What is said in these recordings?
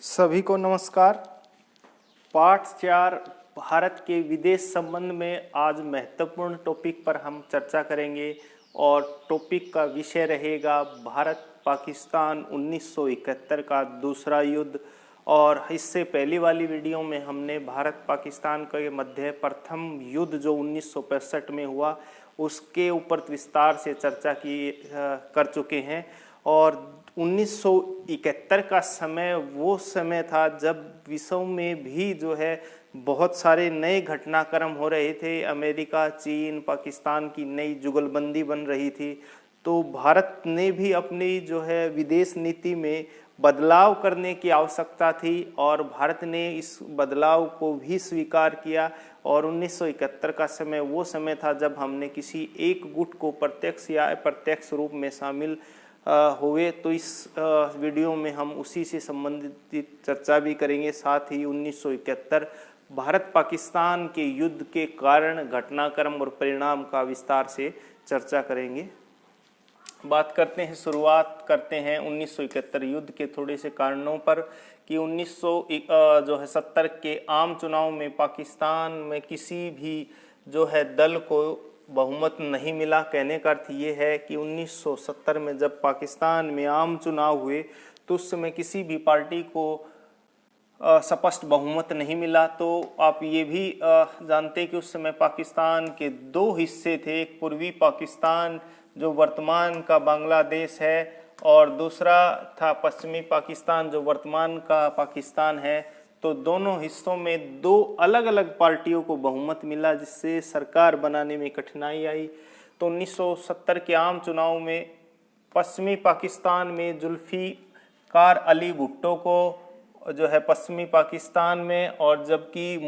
सभी को नमस्कार। पाठ 4 भारत के विदेश संबंध में आज महत्वपूर्ण टॉपिक पर हम चर्चा करेंगे और टॉपिक का विषय रहेगा भारत पाकिस्तान 1971 का दूसरा युद्ध। और इससे पहली वाली वीडियो में हमने भारत पाकिस्तान के मध्य प्रथम युद्ध जो 1965 में हुआ उसके ऊपर विस्तार से चर्चा कर चुके हैं। और 1971 का समय वो समय था जब विश्व में भी जो है बहुत सारे नए घटनाक्रम हो रहे थे। अमेरिका, चीन, पाकिस्तान की नई जुगलबंदी बन रही थी। तो भारत ने भी अपनी जो है विदेश नीति में बदलाव करने की आवश्यकता थी और भारत ने इस बदलाव को भी स्वीकार किया। और 1971 का समय वो समय था जब हमने किसी एक गुट को प्रत्यक्ष या अप्रत्यक्ष रूप में शामिल हुए। तो इस वीडियो में हम उसी से संबंधित चर्चा भी करेंगे। साथ ही 1971 भारत पाकिस्तान के युद्ध के कारण, घटनाक्रम और परिणाम का विस्तार से चर्चा करेंगे। बात करते हैं, शुरुआत करते हैं 1971 युद्ध के थोड़े से कारणों पर कि 1970 के आम चुनाव में पाकिस्तान में किसी भी जो है दल को बहुमत नहीं मिला। कहने का अर्थ ये है कि 1970 में जब पाकिस्तान में आम चुनाव हुए तो उस समय किसी भी पार्टी को स्पष्ट बहुमत नहीं मिला। तो आप ये भी जानते कि उस समय पाकिस्तान के दो हिस्से थे, एक पूर्वी पाकिस्तान जो वर्तमान का बांग्लादेश है और दूसरा था पश्चिमी पाकिस्तान जो वर्तमान का पाकिस्तान है। तो दोनों हिस्सों में दो अलग अलग पार्टियों को बहुमत मिला जिससे सरकार बनाने में कठिनाई आई। तो 1970 के आम चुनाव में पश्चिमी पाकिस्तान में जुल्फिकार अली भुट्टो को जो है पश्चिमी पाकिस्तान में, और जबकि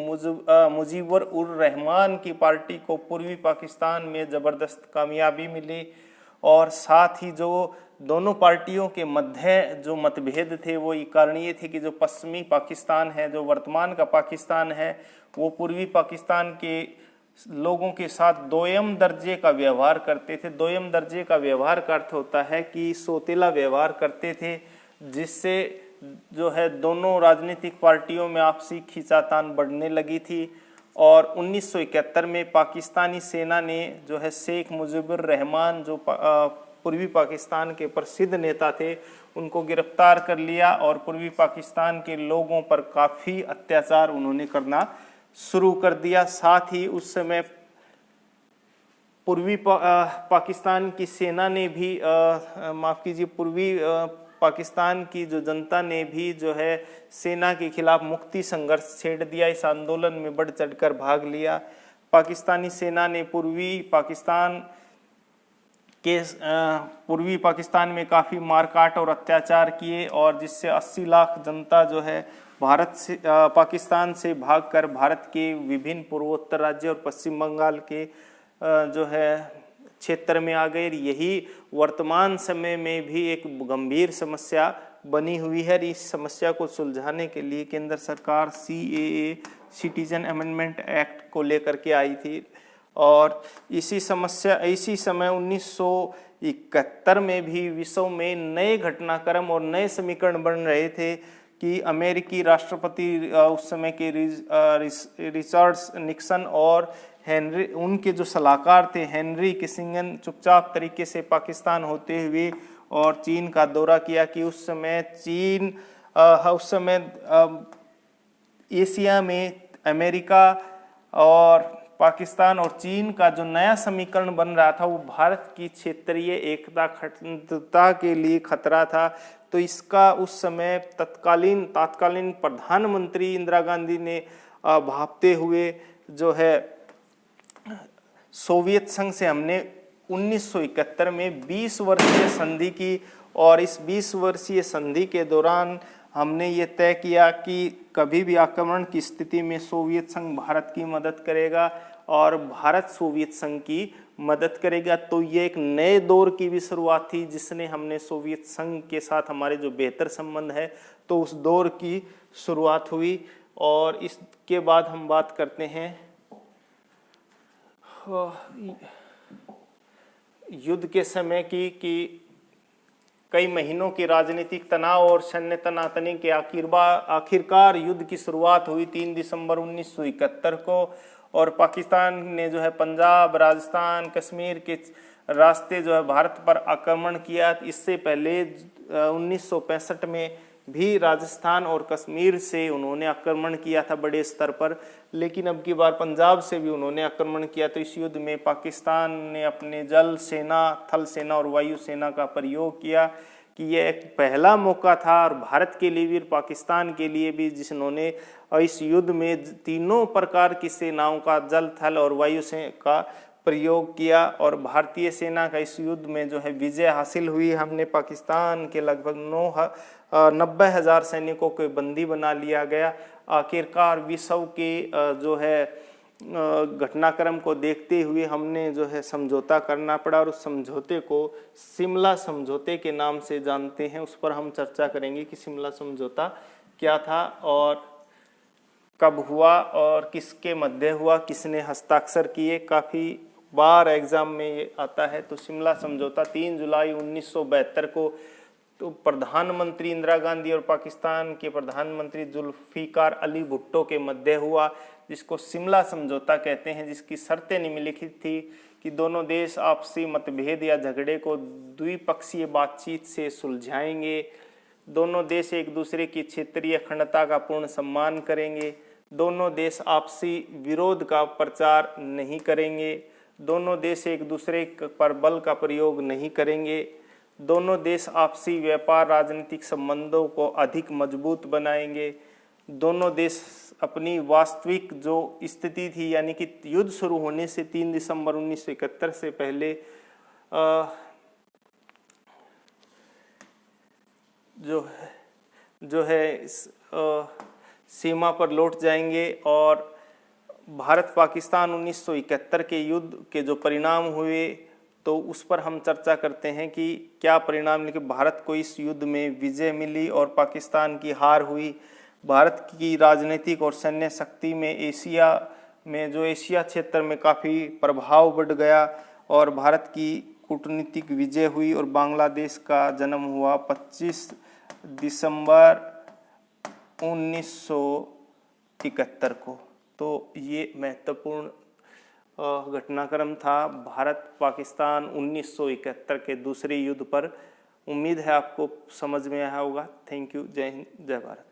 मुजीबर उर रहमान की पार्टी को पूर्वी पाकिस्तान में ज़बरदस्त कामयाबी मिली। और साथ ही जो दोनों पार्टियों के मध्य जो मतभेद थे वो ये कारणीय थे कि जो पश्चिमी पाकिस्तान है, जो वर्तमान का पाकिस्तान है, वो पूर्वी पाकिस्तान के लोगों के साथ दोयम दर्जे का व्यवहार करते थे। दोयम दर्जे का व्यवहार का अर्थ होता है कि सौतेला व्यवहार करते थे, जिससे जो है दोनों राजनीतिक पार्टियों में आपसी खींचातान बढ़ने लगी थी। और 1971 में पाकिस्तानी सेना ने जो है शेख मुजीबुर रहमान जो पूर्वी पाकिस्तान के प्रसिद्ध नेता थे उनको गिरफ्तार कर लिया और पूर्वी पाकिस्तान के लोगों पर काफ़ी अत्याचार उन्होंने करना शुरू कर दिया। साथ ही उस समय पूर्वी पाकिस्तान की सेना ने भी माफ़ कीजिए, पूर्वी पाकिस्तान की जो जनता ने भी जो है सेना के खिलाफ मुक्ति संघर्ष छेड़ दिया। इस आंदोलन में बढ़ चढ़कर भाग लिया। पाकिस्तानी सेना ने पूर्वी पाकिस्तान में काफ़ी मारकाट और अत्याचार किए और जिससे 80 लाख जनता जो है पाकिस्तान से भागकर भारत के विभिन्न पूर्वोत्तर राज्य और पश्चिम बंगाल के जो है क्षेत्र में आ गए। यही वर्तमान समय में भी एक गंभीर समस्या बनी हुई है। इस समस्या को सुलझाने के लिए केंद्र सरकार CAA सिटीजन अमेंडमेंट एक्ट को लेकर के आई थी। और इसी समय 1971 में भी विश्व में नए घटनाक्रम और नए समीकरण बन रहे थे कि अमेरिकी राष्ट्रपति उस समय के रिचर्ड निक्सन और उनके जो सलाहकार थे हेनरी किसिंगन चुपचाप तरीके से पाकिस्तान होते हुए और चीन का दौरा किया कि उस समय एशिया में अमेरिका और पाकिस्तान और चीन का जो नया समीकरण बन रहा था वो भारत की क्षेत्रीय एकता अखंडता के लिए खतरा था। तो इसका उस समय तत्कालीन प्रधानमंत्री इंदिरा गांधी ने भांपते हुए जो है सोवियत संघ से हमने 1971 में 20 वर्षीय संधि की। और इस 20 वर्षीय संधि के दौरान हमने ये तय किया कि कभी भी आक्रमण की स्थिति में सोवियत संघ भारत की मदद करेगा और भारत सोवियत संघ की मदद करेगा। तो ये एक नए दौर की भी शुरुआत थी जिसने हमने सोवियत संघ के साथ हमारे जो बेहतर संबंध है तो उस दौर की शुरुआत हुई। और इसके बाद हम बात करते हैं युद्ध के समय की कि कई महीनों के राजनीतिक तनाव और सैन्य तनातनी के आखिरकार युद्ध की शुरुआत हुई 3 दिसंबर 1971 को। और पाकिस्तान ने जो है पंजाब, राजस्थान, कश्मीर के रास्ते जो है भारत पर आक्रमण किया। इससे पहले 1965 में भी राजस्थान और कश्मीर से उन्होंने आक्रमण किया था बड़े स्तर पर, लेकिन अब की बार पंजाब से भी उन्होंने आक्रमण किया। तो इस युद्ध में पाकिस्तान ने अपने जल सेना, थल सेना और वायु सेना का प्रयोग किया कि यह एक पहला मौका था और भारत के लिए भी, पाकिस्तान के लिए भी, जिन्होंने इस युद्ध में तीनों प्रकार की सेनाओं का, जल, थल और वायु सेना का प्रयोग किया। और भारतीय सेना का इस युद्ध में जो है विजय हासिल हुई। हमने पाकिस्तान के लगभग 90,000 सैनिकों को बंदी बना लिया गया। आखिरकार विश्व के जो है घटनाक्रम को देखते हुए हमने जो है समझौता करना पड़ा, और उस समझौते को शिमला समझौते के नाम से जानते हैं। उस पर हम चर्चा करेंगे कि शिमला समझौता क्या था और कब हुआ और किसके मध्य हुआ, किसने हस्ताक्षर किए। काफ़ी बार एग्जाम में ये आता है। तो शिमला समझौता 3 जुलाई 1972 को तो प्रधानमंत्री इंदिरा गांधी और पाकिस्तान के प्रधानमंत्री जुल्फिकार अली भुट्टो के मध्य हुआ, जिसको शिमला समझौता कहते हैं, जिसकी शर्तें निम्नलिखित थी कि दोनों देश आपसी मतभेद या झगड़े को द्विपक्षीय बातचीत से सुलझाएंगे, दोनों देश एक दूसरे की क्षेत्रीय अखंडता का पूर्ण सम्मान करेंगे, दोनों देश आपसी विरोध का प्रचार नहीं करेंगे, दोनों देश एक दूसरे पर बल का प्रयोग नहीं करेंगे, दोनों देश आपसी व्यापार राजनीतिक संबंधों को अधिक मजबूत बनाएंगे, दोनों देश अपनी वास्तविक जो स्थिति थी, यानी कि युद्ध शुरू होने से 3 दिसंबर 1971 से पहले जो है सीमा पर लौट जाएंगे। और भारत पाकिस्तान 1971 के युद्ध के जो परिणाम हुए, तो उस पर हम चर्चा करते हैं कि क्या परिणाम निकले। भारत को इस युद्ध में विजय मिली और पाकिस्तान की हार हुई। भारत की राजनीतिक और सैन्य शक्ति में एशिया क्षेत्र में काफ़ी प्रभाव बढ़ गया और भारत की कूटनीतिक विजय हुई और बांग्लादेश का जन्म हुआ 25 दिसंबर 1971 को। तो ये महत्वपूर्ण घटनाक्रम था भारत पाकिस्तान 1971 के दूसरे युद्ध पर। उम्मीद है आपको समझ में आया होगा। Thank you. जय हिंद, जय भारत।